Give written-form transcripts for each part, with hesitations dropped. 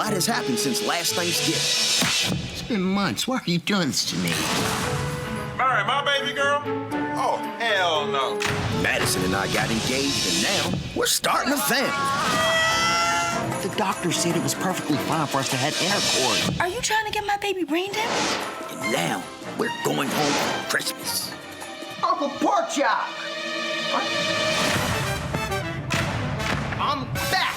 lot has happened since last Thanksgiving. It's been months. Why are you doing this to me? Marry my baby girl? Oh, hell no. Madison and I got engaged, and now we're starting a family. The doctor said it was perfectly fine for us to have intercourse. Are you trying to get my baby brain dead? And now we're going home for Christmas. Uncle Porkchop! I'm back!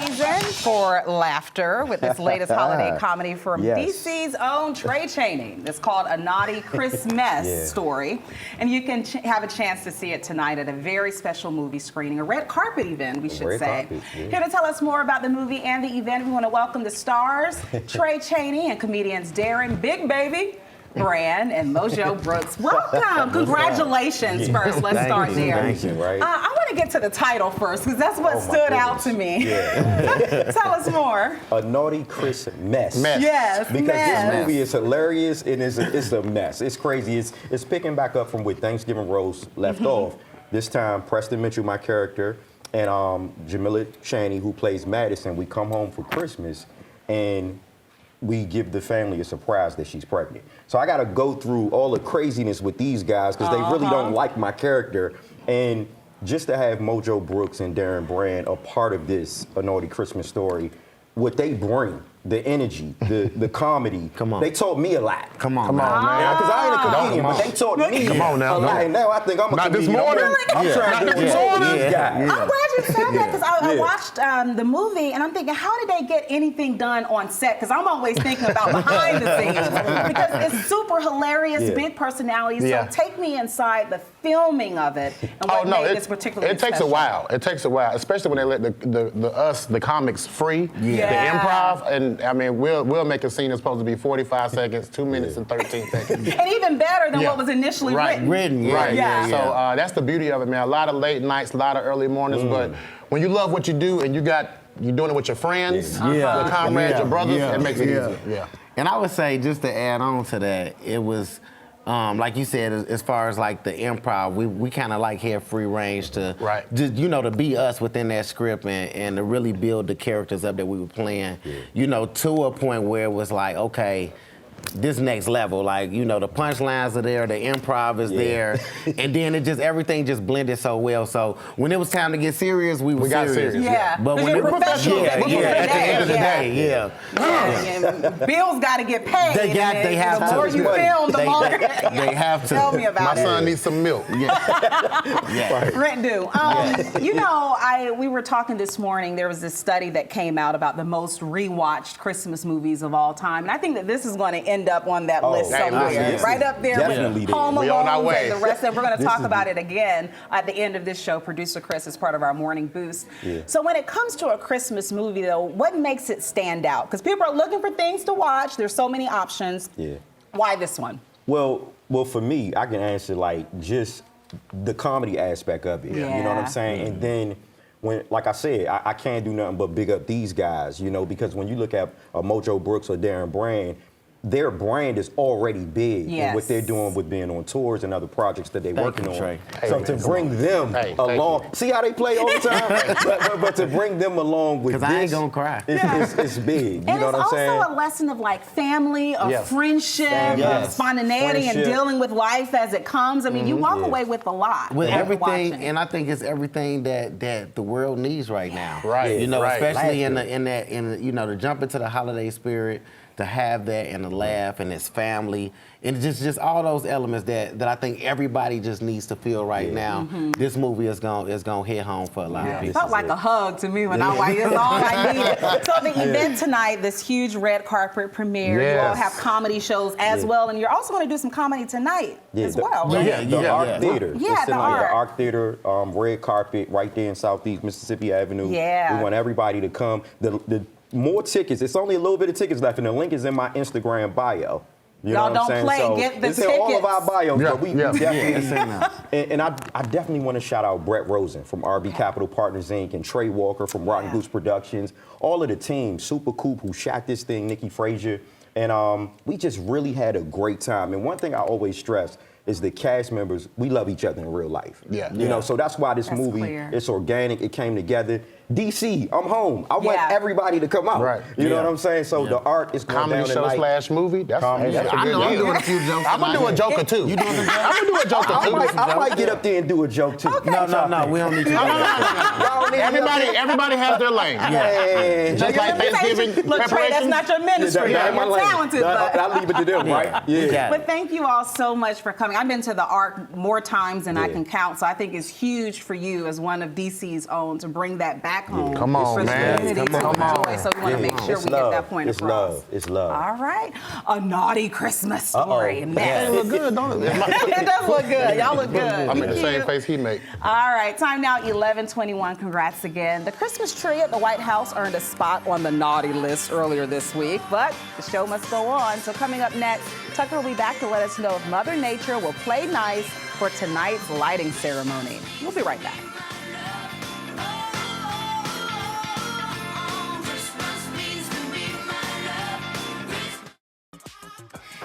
Season for laughter with this latest holiday comedy from DC's own Trey Chaney. It's called A Naughty Christmas Story. And you can have a chance to see it tonight at a very special movie screening, a red carpet event, we should say. Here to tell us more about the movie and the event, we want to welcome the stars, Trey Chaney and comedians Darren Big Baby Brand and Mojo Brooks. Welcome. Congratulations first. Let's start there. Thank you. Right. I want to get to the title first because that's what stood out to me. Yeah. Tell us more. A Naughty Christmas. Yes, because this movie is hilarious and it's a mess. It's crazy. It's picking back up from where Thanksgiving Rose left off. This time, Preston Mitchell, my character, and Jamila Chaney, who plays Madison, we come home for Christmas and we give the family a surprise that she's pregnant. So I got to go through all the craziness with these guys because they really don't like my character. And just to have Mojo Brooks and Darren Brand a part of this A Naughty Christmas Story, what they bring, the energy, the comedy, they taught me a lot. Come on, man. Because I ain't a comedian, but they taught me a lot. And now I think I'm a comedian. Not this morning. I'm trying to do these guys. I'm glad you said that because I watched the movie and I'm thinking, how did they get anything done on set? Because I'm always thinking about behind the scenes because it's super hilarious, big personalities. So take me inside the filming of it and what made this particularly special. It takes a while. It takes a while, especially when they let the comics free, the improv, and I mean we'll make a scene that's supposed to be 45 seconds, 2 minutes and 13 seconds, and even better than what was initially written. So that's the beauty of it, man. A lot of late nights, a lot of early mornings, but when you love what you do and you're doing it with your friends, your comrades, your brothers, it makes it easier. And I would say, just to add on to that, it was, like you said, as far as like the improv, we kind of like had free range to, just, to be us within that script and to really build the characters up that we were playing, to a point where it was like, okay, this next level, like, the punchlines are there, the improv is there, and then everything just blended so well. So when it was time to get serious, we got serious. But when it was at the end of the day, bills got to get paid. They have to. The more you film, the longer. They have to. Tell me about it. My son needs some milk. Rent due. We were talking this morning. There was this study that came out about the most rewatched Christmas movies of all time, and I think that this is going to end up on that list somewhere, right up there with Home Alone and the rest of it. We're going to talk about it again at the end of this show. Producer Chris is part of our morning boost. So when it comes to a Christmas movie, though, what makes it stand out? Because people are looking for things to watch. There's so many options. Why this one? Well, for me, I can answer like just the comedy aspect of it. You know what I'm saying? And then when, like I said, I can't do nothing but big up these guys, because when you look at Mojo Brooks or Darren Brand, their brand is already big in what they're doing with being on tours and other projects that they're working on. So to bring them along, see how they play all the time? but to bring them along with this, I ain't gonna cry. It's big. You know what I'm saying? And it's also a lesson of like family, of friendship, of spontaneity, and dealing with life as it comes. I mean, you walk away with a lot. With everything, and I think it's everything that the world needs right now. Especially in to jump into the holiday spirit. To have that and to laugh and his family and just all those elements that I think everybody just needs to feel right now. This movie is gonna hit home for a lot of people. It felt like a hug to me when I watched it. It's all I needed. So the event tonight, this huge red carpet premiere, you all have comedy shows as well, and you're also going to do some comedy tonight as well, right? The Arc Theater. Yeah, the Arc Theater, red carpet right there in Southeast Mississippi Avenue. We want everybody to come. The more tickets. It's only a little bit of tickets left, and the link is in my Instagram bio. You know what I'm saying? Y'all don't play. Get the tickets. It's in all of our bios, but we definitely. And I definitely want to shout out Brett Rosen from RB Capital Partners Inc. and Trey Walker from Rotten Goose Productions. All of the team, Super Coop, who shot this thing, Nikki Frazier, and we just really had a great time. And one thing I always stress is the cast members, we love each other in real life. So that's why this movie, it's organic, it came together. DC, I'm home. I want Yeah. everybody to come out. Right. You know what I'm saying? So the art is going Comedy down show tonight. / movie. That's a Comedy good show. I know I'm deal. doing a few jokes. I'm gonna do a joke or two. You doing some jokes? I'm gonna do a joke or two. I might get up there and do a joke too. No, we don't need to. Y'all need Everybody has their lane. Yeah. Just like Thanksgiving Look, Trey, that's preparation. not your ministry. That ain't my You're lane. talented, but... I leave it to them, right? Yeah. But thank you all so much for coming. I've been to the Arc more times than I Yeah. can count, so I think it's huge for you as one of DC's own to bring that back home. Come on, for the man. community to Come on. enjoy. So we want to make sure It's we love. get that point It's across. love. It's love. All right. A naughty Christmas story. Mess. It look good, don't it? It does look good. Y'all look good. I make the same face he make. All right, time now 11:21. Congrats again. The Christmas tree at the White House earned a spot on the naughty list earlier this week, but the show must go on. So coming up next, Tucker will be back to let us know if Mother Nature will play nice for tonight's lighting ceremony. We'll be right back.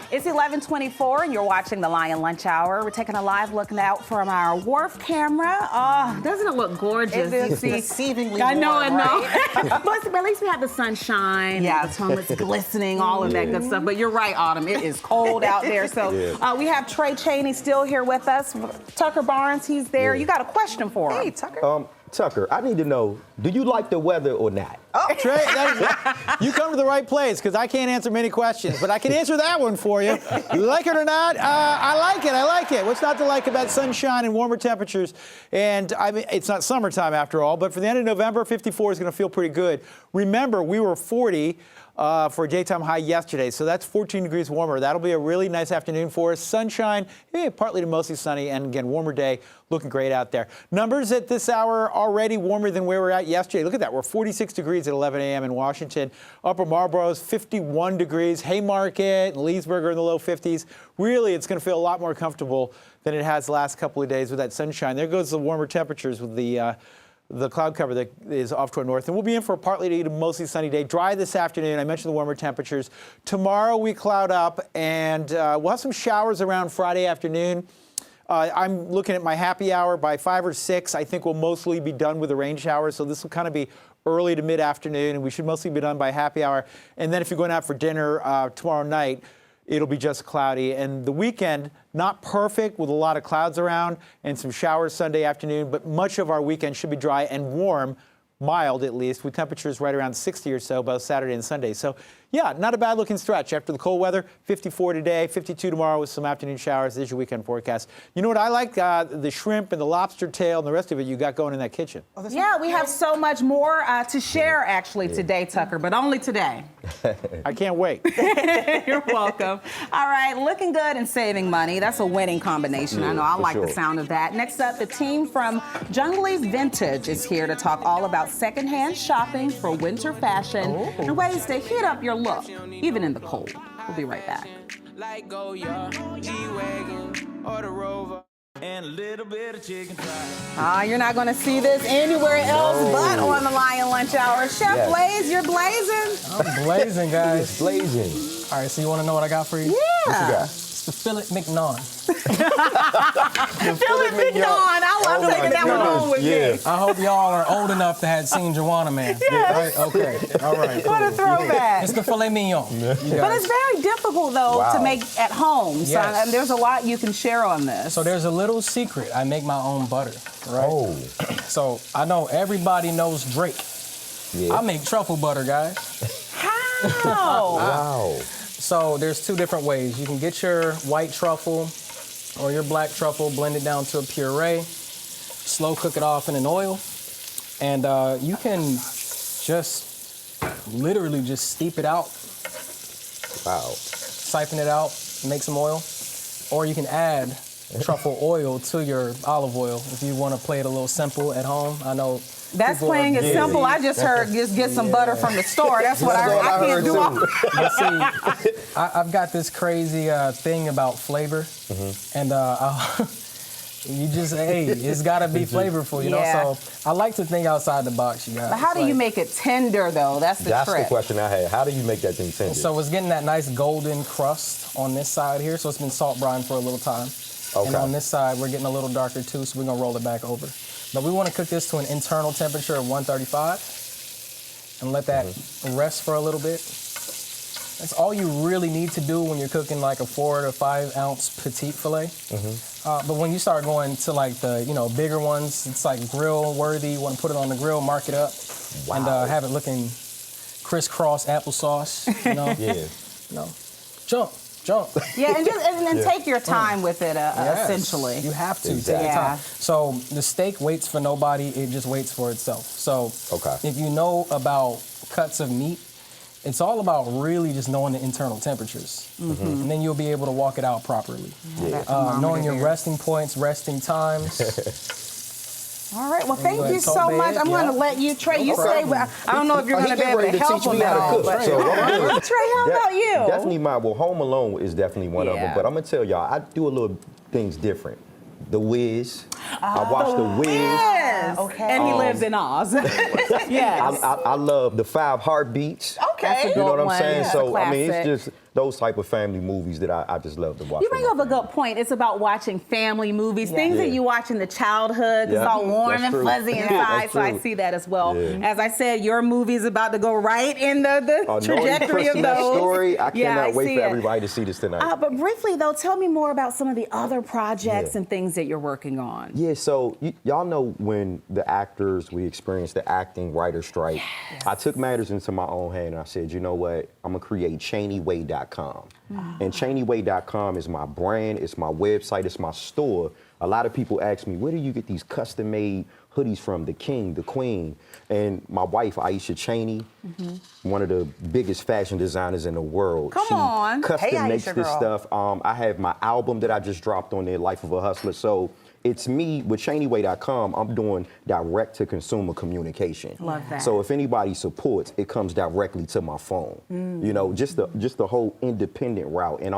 It's 11:24, and you're watching the Lion Lunch Hour. We're taking a live look now from our wharf camera. Oh, doesn't it look gorgeous? It is You see- deceivingly I know, warm, but at least we have the sunshine. Yeah, the sun is glistening, all of that good stuff. But you're right, Autumn. It is cold out there. So we have Trey Chaney still here with us. Tucker Barnes, he's there. You got a question for him? Hey, Tucker. Tucker, I need to know, do you like the weather or not? Trey, you come to the right place because I can't answer many questions, but I can answer that one for you. You like it or not? I like it. I like it. What's not to like about sunshine and warmer temperatures? And I mean, it's not summertime after all, but for the end of November, 54 is going to feel pretty good. Remember, we were 40 for a daytime high yesterday, so that's 14 degrees warmer. That'll be a really nice afternoon for us. Sunshine, partly to mostly sunny, and again, warmer day, looking great out there. Numbers at this hour already warmer than where we were at yesterday. Look at that, we're 46 degrees at 11 a.m. in Washington. Upper Marlboro's 51 degrees. Haymarket and Leesburg are in the low 50s. Really, it's going to feel a lot more comfortable than it has the last couple of days with that sunshine. There goes the warmer temperatures with the cloud cover that is off to our north. And we'll be in for a partly to mostly sunny day. Dry this afternoon. I mentioned the warmer temperatures. Tomorrow we cloud up, and we'll have some showers around Friday afternoon. I'm looking at my happy hour by 5 or 6. I think we'll mostly be done with the rain showers. So this will kind of be early to mid-afternoon, and we should mostly be done by happy hour. And then if you're going out for dinner tomorrow night, it'll be just cloudy. And the weekend, not perfect with a lot of clouds around and some showers Sunday afternoon, but much of our weekend should be dry and warm, mild at least, with temperatures right around 60 or so both Saturday and Sunday. So yeah, not a bad looking stretch after the cold weather. 54 today, 52 tomorrow with some afternoon showers. There's your weekend forecast. You know what I like? The shrimp and the lobster tail and the rest of it you got going in that kitchen. Yeah, we have so much more to share actually today, Tucker, but only today. I can't wait. You're welcome. All right, looking good and saving money. That's a winning combination. I know I like the sound of that. Next up, the team from Junglie's Vintage is here to talk all about secondhand shopping for winter fashion and ways to hit up your look, even in the cold. We'll be right back. Like Goya, G-Wagon, or the Rover, and a little bit of chicken fried. You're not going to see this anywhere else but on the Lion Lunch Hour. Chef Blaze, you're blazing. I'm blazing, guys. Blazing. All right, so you want to know what I got for you? Yeah. What you got? It's the fillet mignon. Philip Mignon. I love taking that one home with me. I hope y'all are old enough to have seen Joanna Man. Yes. Right? Okay. All right. What a throwback. It's the filet mignon. But it's very difficult, though, to make at home. So Yes. there's a lot you can share on this. So there's a little secret. I make my own butter, right? So I know everybody knows Drake. I make truffle butter, guys. How? Wow. So there's two different ways. You can get your white truffle or your black truffle, blend it down to a puree, slow cook it off in an oil, and you can just literally just steep it out. Wow. Siphon it out, make some oil, or you can add truffle oil to your olive oil if you want to play it a little simple at home. I know That's playing it simple. I just heard just get some butter from the store. That's what I heard. I can't do all. But see, I've got this crazy thing about flavor, and you just, it's got to be flavorful, you know? So I like to think outside the box, you guys. But how do you make it tender, though? That's the trick. That's the question I had. How do you make that thing tender? So it's getting that nice golden crust on this side here, so it's been salt brined for a little time. Okay. And on this side, we're getting a little darker too, so we're gonna roll it back over. But we want to cook this to an internal temperature of 135 and let that rest for a little bit. That's all you really need to do when you're cooking like a 4 to 5 ounce petite filet. But when you start going to like the bigger ones, it's like grill worthy. You want to put it on the grill, mark it up, and have it looking crisscross applesauce. Jump. Yeah, and take your time with it, essentially. You have to take your time. So the steak waits for nobody, it just waits for itself. So if you know about cuts of meat, it's all about really just knowing the internal temperatures. And then you'll be able to walk it out properly. Knowing your resting points, resting times. All right, well, thank you so much. I'm going to let you, Trey, you stay with, I don't know if you're going to be able to help him at all, but Trey, how about you? Definitely Home Alone is definitely one of them, but I'm going to tell y'all, I do a little things different. The Wiz. I watched The Wiz. Okay. And he lives in Oz. Yes. I love the 5 Heartbeats. Okay. You know what I'm saying? Yeah, so, I mean, it's just those type of family movies that I just love to watch. You bring up a good point. It's about watching family movies, things that you watch in the childhood. It's all warm and fuzzy inside, so I see that as well. As I said, your movie is about to go right in the trajectory of those. Story, I cannot wait for everybody to see this tonight. But briefly, though, tell me more about some of the other projects and things that you're working on. Yeah, so y'all know when the actors, we experienced the acting writer strike, I took matters into my own hand and I said, you know what, I'm gonna create ChaneyWay.com. And ChaneyWay.com is my brand, it's my website, it's my store. A lot of people ask me, where do you get these custom-made hoodies from? The king, the queen. And my wife, Aisha Chaney, one of the biggest fashion designers in the world. Come on. Custom makes this stuff. I have my album that I just dropped on there, Life of a Hustler. So it's me with ChaneyWay.com. I'm doing direct-to-consumer communication. Love that. So if anybody supports, it comes directly to my phone. You know, just the whole independent route. And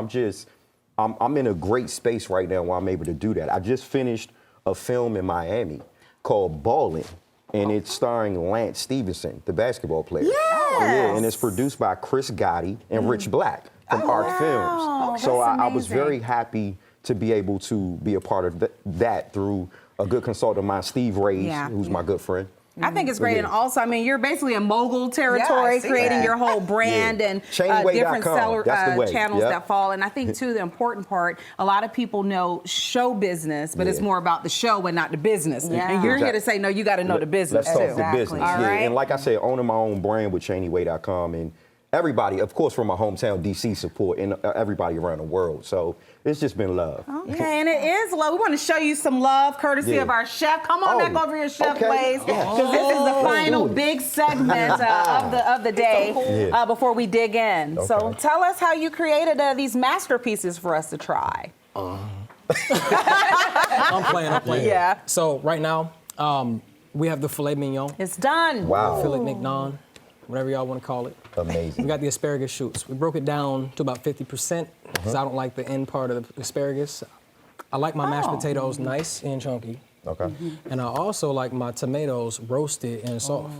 I'm in a great space right now where I'm able to do that. I just finished a film in Miami called Ballin', and it's starring Lance Stevenson, the basketball player. Yeah, and it's produced by Chris Gotti and Rich Black from Arc Films. So I was very happy to be able to be a part of that through a good consultant of mine, Steve Ray's, who's my good friend. I think it's great, and also, I mean, you're basically in mogul territory, creating your whole brand and different seller channels that fall. And I think, too, the important part, a lot of people know show business, but it's more about the show and not the business. And you're here to say, no, you got to know the business, too. Let's talk the business, And like I said, owning my own brand with ChaneyWay.com, and everybody, of course, from my hometown, D.C. support, and everybody around the world. So it's just been love. Okay, and it is love. We want to show you some love, courtesy of our chef. Come on back over here, Chef Blaze, because this is the final big segment of the day before we dig in. So tell us how you created these masterpieces for us to try. I'm playing. Yeah. So right now, we have the filet mignon. It's done. Wow. Filet mignon, whatever y'all want to call it. Amazing. We got the asparagus shoots. We broke it down to about 50% because I don't like the end part of the asparagus. I like my mashed potatoes nice and chunky. Okay. And I also like my tomatoes roasted and soft.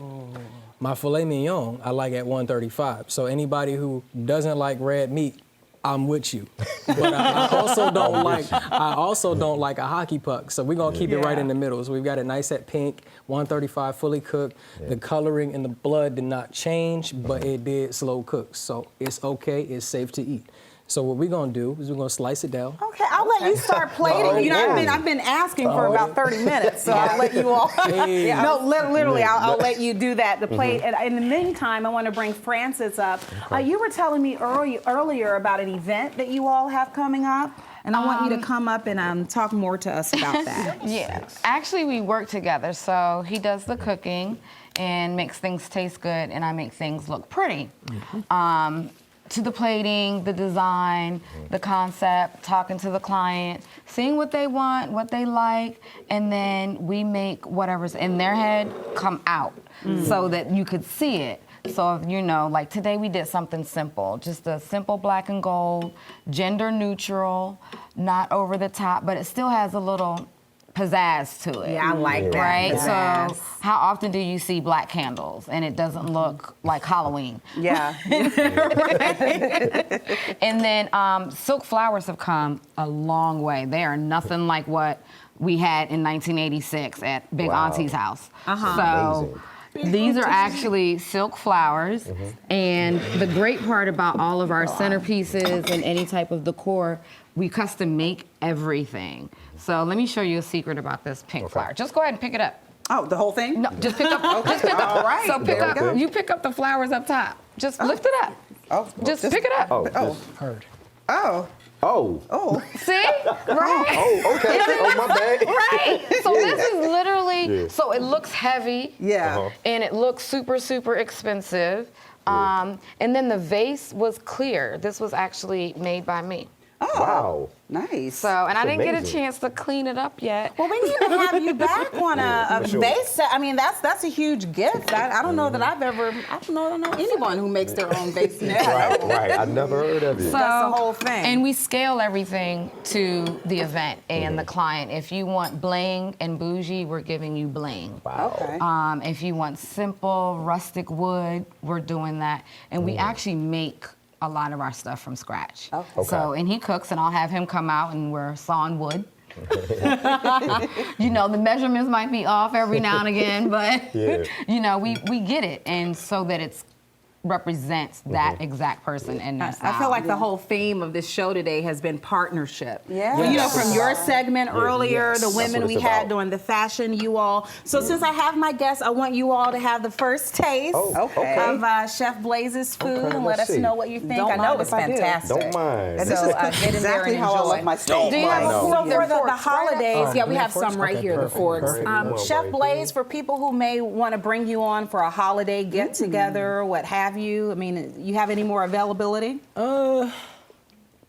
My filet mignon, I like at 135. So anybody who doesn't like red meat, I'm with you. But I also don't like a hockey puck. So we're gonna keep it right in the middle. So we've got it nice at pink, 135 fully cooked. The coloring in the blood did not change, but it did slow cook. So it's okay, it's safe to eat. So what we're gonna do is we're gonna slice it down. Okay, I'll let you start plating. You know, I've been asking for about 30 minutes, so I'll let you all. No, literally, I'll let you do that. The plate. And in the meantime, I want to bring Francis up. You were telling me earlier about an event that you all have coming up, and I want you to come up and talk more to us about that. Actually, we work together. So he does the cooking and makes things taste good, and I make things look pretty. To the plating, the design, the concept, talking to the client, seeing what they want, what they like, and then we make whatever's in their head come out so that you could see it. So, if, you know, like today we did something simple, just a simple black and gold, gender neutral, not over the top, but it still has a little pizzazz to it. Yeah, I like that. Right? Pizzazz. So how often do you see black candles and it doesn't look like Halloween? Yeah. And then silk flowers have come a long way. They are nothing like what we had in 1986 at Big Wow. Auntie's house. Amazing. So these are actually silk flowers, and the great part about all of our centerpieces and any type of decor, we custom make everything. So let me show you a secret about this pink flower. Just go ahead and pick it up. Oh, the whole thing? No, just pick up. Just pick up. All right. So pick up. You pick up the flowers up top. Just lift it up. Oh, just pick it up. Oh, Heard. Oh. Oh. See? Right? Oh, okay. Oh, my bad. Right. So this is literally, so it looks heavy. Yeah. And it looks super, super expensive. And then the vase was clear. This was actually made by me. Oh. Wow. Nice. So, and I didn't get a amazing. chance to clean it up yet. Well, we need to have you back on a sure. vase set. I mean, that's a huge gift. I don't know that I don't know anyone who makes their own vase net. Right. I never heard of it. So, That's the whole thing. And we scale everything to the event and the client. If you want bling and bougie, we're giving you bling. Wow. Okay. If you want simple, rustic wood, we're doing that. And we actually make a lot of our stuff from scratch. Okay. So, and he cooks, and I'll have him come out, and we're sawing wood. You know, the measurements might be off every now and again, but you know, we get it, and so that it's represents that exact person and their style. I feel like the whole theme of this show today has been partnership. Yes. You know, from your segment earlier, Yes. the women That's what we it's had about. doing the fashion, you all. So since I have my guests, I want you all to have the first taste of Chef Blaze's food and let us let's see. know what you think. Don't I know mind it's if I do. fantastic. Don't mind. So get in there Exactly and how I enjoy. love my steak. Do you have a No. fork for the Forks, right? holidays? Yeah, we you have have some forks? right Okay, here, the perfect, forks. perfect. Chef Right Blaze, for people who may want to bring you on for a holiday get together, what have you? I mean, you have any more availability?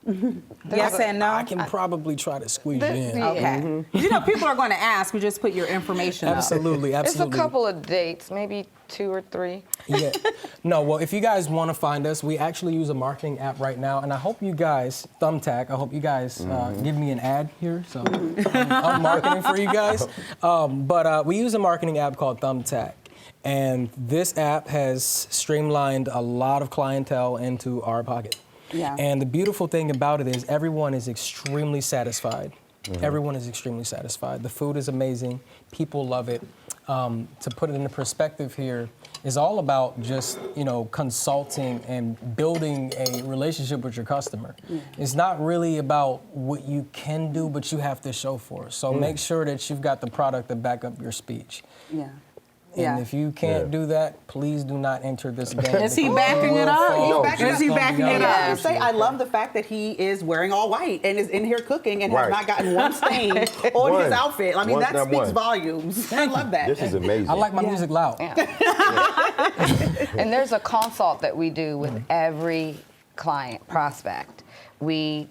Yes and no? I can probably try to squeeze you in. Yeah. Okay. You know, people are going to ask. We just put your information up. Absolutely, It's a absolutely. couple of dates, maybe 2 or 3. Yeah. No, well, if you guys want to find us, we actually use a marketing app right now, and I hope you guys, Thumbtack, I hope you guys give me an ad here, so I'm marketing for you guys. But we use a marketing app called Thumbtack, and this app has streamlined a lot of clientele into our pocket. Yeah. And the beautiful thing about it is everyone is extremely satisfied. Everyone is extremely satisfied. The food is amazing. People love it. To put it into perspective here, is all about just, you know, consulting and building a relationship with your customer. It's not really about what you can do, but you have to show for it. So make sure that you've got the product to back up your speech. Yeah. And if you can't do that, please do not enter this game. Is he because backing you it will up? fall. Is he backing it I up? have to say, I love the fact that he is wearing all white and is in here cooking and has Right. not gotten one stain on One. his outfit. I mean, One, that not speaks one. volumes. I love that. This is amazing. I like my music loud. And there's a consult that we do with every client prospect. We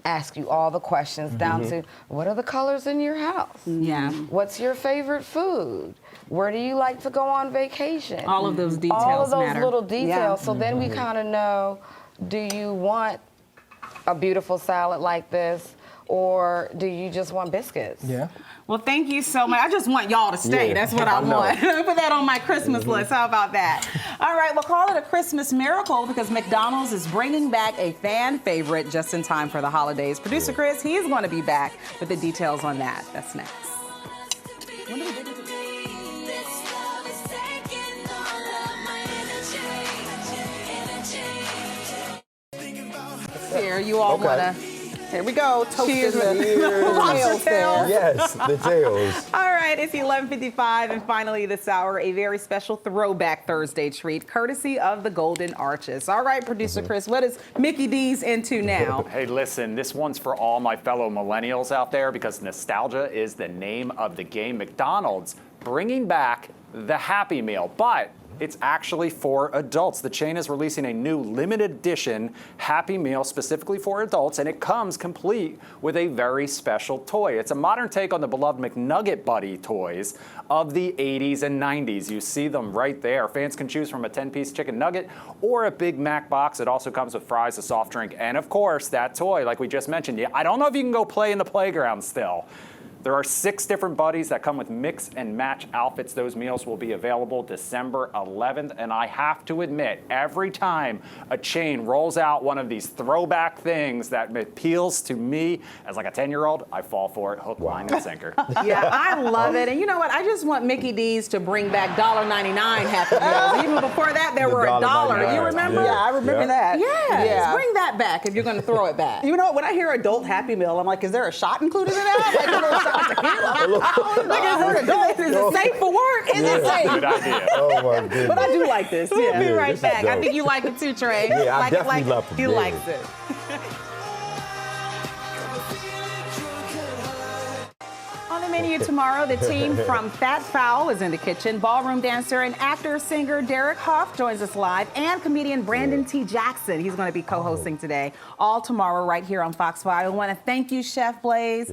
ask you all the questions down to what are the colors in your house? Yeah. What's your favorite food? Where do you like to go on vacation? All of those details All of those matter. little details. Yeah. So then we kind of know, do you want a beautiful salad like this, or do you just want biscuits? Yeah. Well, thank you so much. I just want y'all to stay. Yeah, That's what I I know. want. Put that on my Christmas list. How about that? All right, we'll call it a Christmas miracle because McDonald's is bringing back a fan favorite just in time for the holidays. Producer Chris, he's going to be back with the details on that. That's next. Here, you all want to Here we go. cheers Toasting with the lobster tails there. tails. Yes, the tails. All right, it's 11:55, and finally this hour, a very special Throwback Thursday treat, courtesy of the Golden Arches. All right, Producer Chris, what is Mickey D's into now? Hey, listen, this one's for all my fellow millennials out there because nostalgia is the name of the game. McDonald's bringing back the Happy Meal, but it's actually for adults. The chain is releasing a new limited edition Happy Meal specifically for adults, and it comes complete with a very special toy. It's a modern take on the beloved McNugget Buddy toys of the 80s and 90s. You see them right there. Fans can choose from a 10-piece chicken nugget or a Big Mac box. It also comes with fries, a soft drink, and of course, that toy, like we just mentioned. I don't know if you can go play in the playground still. There are 6 different buddies that come with mix and match outfits. Those meals will be available December 11th. And I have to admit, every time a chain rolls out one of these throwback things that appeals to me as like a 10-year-old, I fall for it, hook, line, and sinker. Yeah, I love it. And you know what? I just want Mickey D's to bring back $1.99 Happy Meals. Even before that, there were $1. You remember? Yeah, I remember that. Yeah, bring that back if you're going to throw it back. You know what? When I hear adult Happy Meal, I'm like, is there a shot included in that? Like a little shot of tequila? Like, is it safe for work? Is it safe? Good idea. Oh my goodness. But I do like this. We'll be Yeah, right this is back. I dope. think you like it too, Trey. Yeah, I like definitely it, like love it. He Yeah. likes it. On the menu tomorrow, the team from Fat Fowl is in the kitchen. Ballroom dancer and actor-singer Derek Hoff joins us live, and comedian Brandon T. Jackson. He's going to be co-hosting today. All tomorrow right here on Fox 5. I want to thank you, Chef Blaze,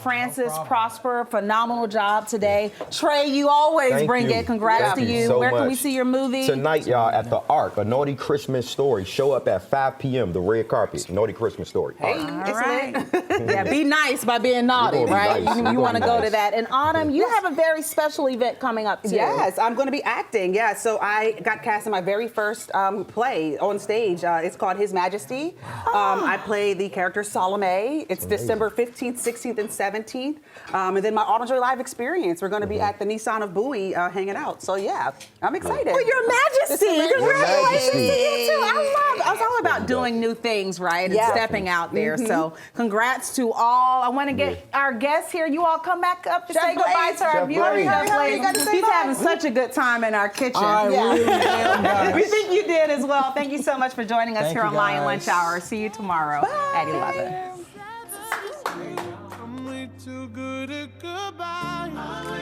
Francis, Prosper. Phenomenal job today. Trey, you always Thank bring you. it. Congrats Thank to you you. so Where can we much. see your movie? Tonight, y'all, at the Arc, A Naughty Christmas Story. Show up at 5 p.m., the red carpet. Naughty Christmas Story. Hey, Arc. it's lit. Yeah, be nice by being naughty, We're gonna be right? nice. You We're want to gonna go be to nice. that. And Autumn, you have a very special event coming up too. Yes, I'm going to be acting. Yeah, so I got cast in my very first play on stage. It's called His Majesty. I play the character Salome. It's December 15th, 16th, and 17th. And then my Autumn Joy Live experience. We're going to be at the Nissan of Bowie hanging out. So yeah, I'm excited. Well, Your Majesty, Your congratulations to Majesty. you too. I was all about doing new things, right? And Yeah. stepping out there. So congrats to all. I want to get our guests here. You all come back up to Chef say goodbye Blaze. to our Chef viewers. Blaze. Chef Hurry, Blaze. you gotta say He's bye. having such a good time in our kitchen. I really am, guys. We think you did as well. Thank you so much for joining us Thank here you, on Lion guys. Lunch Hour. See you tomorrow at 11. I'm way too good at goodbye.